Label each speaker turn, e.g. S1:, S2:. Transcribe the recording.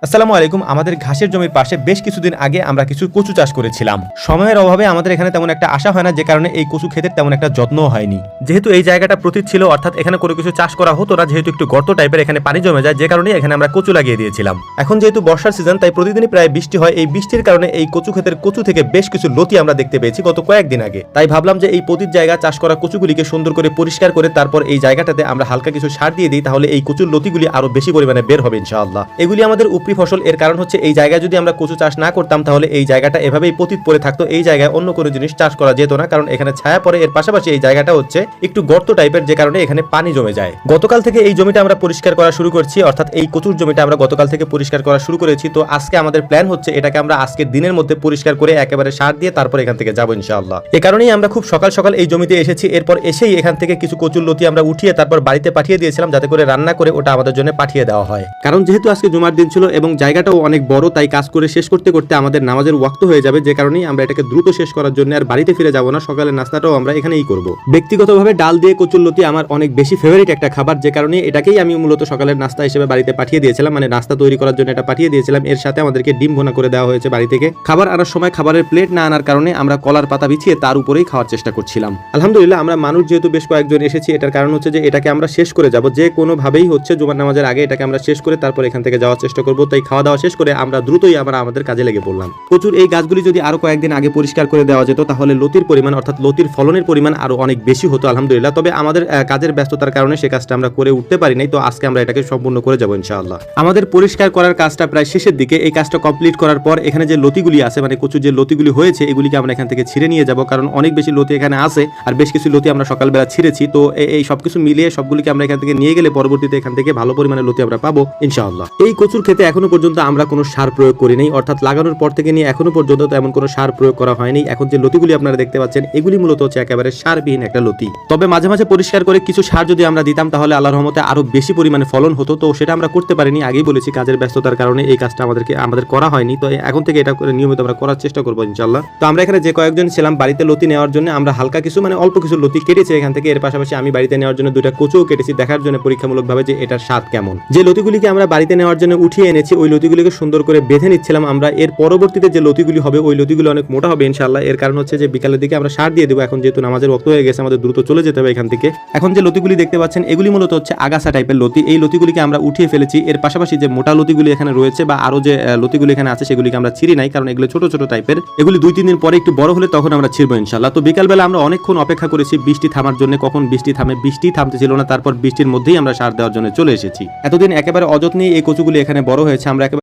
S1: আসসালামু আলাইকুম। আমাদের ঘাসের জমির পাশে বেশ কিছুদিন আগে আমরা কিছু কচু চাষ করেছিলাম। সময়ের অভাবে আমাদের এখানে তেমন একটা আশা হয় না, যে কারণে এই কচু ক্ষেতের তেমন একটা যত্নও হয়নি। যেহেতু এই জায়গাটা প্রতীত ছিল, অর্থাৎ এখানে কোনো কিছু চাষ করা হতো না, যেহেতু একটু গর্ত টাইপের, এখানে পানি জমে যায়, যে কারণে এখানে আমরা কচু লাগিয়ে দিয়েছিলাম। এখন যেহেতু বর্ষার সিজন, তাই প্রতিদিনই প্রায় বৃষ্টি হয়। এই বৃষ্টির কারণে এই কচু ক্ষেতের কচু থেকে বেশ কিছু লতি আমরা দেখতে পেয়েছি গত কয়েকদিন আগে। তাই ভাবলাম যে এই প্রতীত জায়গা চাষ করা কচুগুলিকে সুন্দর করে পরিষ্কার করে তারপর এই জায়গাটাতে আমরা হালকা কিছু সার দিয়ে দিই, তাহলে এই কচুর লতিগুলি আরো বেশি পরিমাণে বের হবে ইনশাআল্লাহ। এগুলি আমাদের উপরি ফসল। এর কারণ হচ্ছে এই জায়গায় যদি আমরা কচু চাষ না করতাম, তাহলে এই জায়গাটা এভাবেই পতিত পড়ে থাকতো, এই জায়গায় অন্য কোনো জিনিস চাষ করা যেত না, কারণ এখানে ছায়া পড়ে। এর পাশাপাশি এই জায়গাটা হচ্ছে একটু গর্ত টাইপের, যে কারণে এখানে পানি জমে যায়। গতকাল থেকে এই জমিটা আমরা পরিষ্কার করা শুরু করছি, অর্থাৎ এই কচুর জমিটা আমরা গতকাল থেকে পরিষ্কার করা শুরু করেছি। তো আজকে আমাদের প্ল্যান হচ্ছে এটাকে আমরা আজকের দিনের মধ্যে পরিষ্কার করে একেবারে সার দিয়ে তারপর এখান থেকে যাবো ইনশাআল্লাহ। এই কারণেই আমরা খুব সকাল সকাল এই জমিতে এসেছি। এরপর এসেই এখান থেকে কিছু কচুর লতি আমরা উঠিয়ে তারপর বাড়িতে পাঠিয়ে দিয়েছিলাম, যাতে করে রান্না করে ওটা আমাদের জন্য পাঠিয়ে দেওয়া হয়। কারণ যেহেতু আজকে জুমার দিন ছিল এবং জায়গাটাও অনেক বড়, তাই কাজ করে শেষ করতে করতে আমাদের নামাজের ওয়াক্ত হয়ে যাবে, যে কারণেই আমরা এটাকে দ্রুত শেষ করার জন্য আর বাড়িতে ফিরে যাব না। সকালের নাস্তাটাও আমরা এখানেই করব। ব্যক্তিগতভাবে ডাল দিয়ে কচুর লতি আমার অনেক বেশি ফেভারিট একটা খাবার, যে কারণে এটাকেই আমি মূলত সকালের নাস্তা হিসেবে বাড়িতে পাঠিয়ে দিয়েছিলাম, মানে নাস্তা তৈরি করার জন্য এটা পাঠিয়ে দিয়েছিলাম। এর সাথে আমাদেরকে ডিম ভুনা করে দেওয়া হয়েছে বাড়ি থেকে। খাবার আনার সময় খাবারের প্লেট না আনার কারণে আমরা কলার পাতা বিছিয়ে তার উপরেই খাওয়ার চেষ্টা করছিলাম। আলহামদুলিল্লাহ, আমরা মানুষ যেহেতু বেশ কয়েকজন এসেছি, এটার কারণ হচ্ছে যে এটাকে আমরা শেষ করে যাব, যে কোনো ভাবেই হচ্ছে জুমার নামাজের আগে এটাকে আমরা শেষ করে তারপর এখান থেকে যাওয়ার চেষ্টা করব। তাই খাওয়া দাওয়া শেষ করে আমরা দ্রুতই আবার আমাদের কাজে লেগে পড়লাম। কচুর এই গাছগুলি যদি আরো কয়েকদিন আগে পরিষ্কার করে দেওয়া যেত, তাহলে লতির পরিমাণ অর্থাৎ লতির ফলনের পরিমাণ আরো অনেক বেশি হতো আলহামদুলিল্লাহ। তবে আমাদের কাজের ব্যস্ততার কারণে সে কাজটা আমরা করে উঠতে পারি নাই। তো আজকে আমরা এটাকে সম্পূর্ণ করে যাবো ইনশাআল্লাহ। আমাদের পরিষ্কার করার কাজটা প্রায় শেষের দিকে। এই কাজটা কমপ্লিট করার পর এখানে যে লতিগুলি আছে, মানে কচুর যে লতিগুলি হয়েছে, এগুলিকে আমরা এখান থেকে ছিঁড়ে নিয়ে যাব, কারণ অনেক বেশি লতি এখানে আছে আর বেশ কিছু লতি আমরা সকালবেলা ছিঁড়েছি। তো এই সবকিছু মিলিয়ে সবগুলিকে আমরা এখান থেকে নিয়ে গেলে পরবর্তীতে এখান থেকে ভালো পরিমাণে লতি আমরা পাবো ইনশাআল্লাহ। এই কচুর ক্ষেতে এখনো পর্যন্ত আমরা কোনো সার প্রয়োগ করি নাই, অর্থাৎ লাগানোর পর থেকে নিয়ে এখনো পর্যন্ত তেমন কোনো সার প্রয়োগ করা হয়নি। এখন যে লতিগুলি আপনারা দেখতে পাচ্ছেন, এগুলি মূলত হচ্ছে একেবারে সারবিহীন একটা লতি। তবে মাঝে মাঝে পরিষ্কার করে কিছু সার যদি আমরা দিতাম, তাহলে আল্লাহর রহমতে আরো বেশি পরিমাণে ফলন হতো। তো সেটা আমরা করতে পারিনি, আগেই বলেছি কাজের ব্যস্ততার কারণে এই কাজটা আমাদের করা হয়নি। তো এখন থেকে এটা করে নিয়মিত আমরা করার চেষ্টা করবো ইনশাআল্লাহ। তো আমরা এখানে যে কয়েকজন ছিলাম বাড়িতে লতি নেওয়ার জন্য, আমরা হালকা কিছু মানে অল্প কিছু লতি কেটেছি এখান থেকে। এর পাশাপাশি আমি বাড়িতে নেওয়ার জন্য দুইটা কচুও কেটেছি, দেখার জন্য পরীক্ষামূলকভাবে যে এটার স্বাদ কেমন। যে লতিগুলিকে আমরা বাড়িতে নেওয়ার জন্য উঠিয়ে এনেছি, ওই লতিগুলিকে সুন্দর করে বেঁধে নিচ্ছিলাম আমরা। এর পরবর্তীতে যে লতিগুলি হবে, ওই লতিগুলি অনেক মোটা হবে ইনশাআল্লাহ। এর কারণ হচ্ছে যে বিকালের দিকে আমরা সার দিয়ে দেবো। এখন যেহেতু নামাজের ওয়াক্ত হয়ে গেছে, আমাদের দ্রুত চলে যেতে হবে এখান থেকে। এখন যে লতিগুলি দেখতে পাচ্ছেন, এগুলি মূলত হচ্ছে আগাছা টাইপের লতি। এই লতিগুলিকে আমরা উঠিয়ে ফেলেছি। এর পাশাপাশি যে মোটা লতিগুলি এখানে রয়েছে বা আরো যে লতিগুলি এখানে আছে, সেগুলিকে আমরা ছিঁড়ি নাই, কারণ এগুলো ছোট ছোট টাইপের। এগুলি 2-3 দিন পরে একটু বড় হলে তখন আমরা ছিঁড়বো ইনশাআল্লাহ। তো বিকালবেলা আমরা অনেকক্ষণ অপেক্ষা করেছি বৃষ্টি থামার জন্য, কখন বৃষ্টি থামে। বৃষ্টি থামতেছিল না, তারপর বৃষ্টির মধ্যেই আমরা সার দেওয়ার জন্য চলে এসেছি। এতদিন একেবারে অযত্নে এই কচুগুলি এখানে বড় হয়েছে। আমরা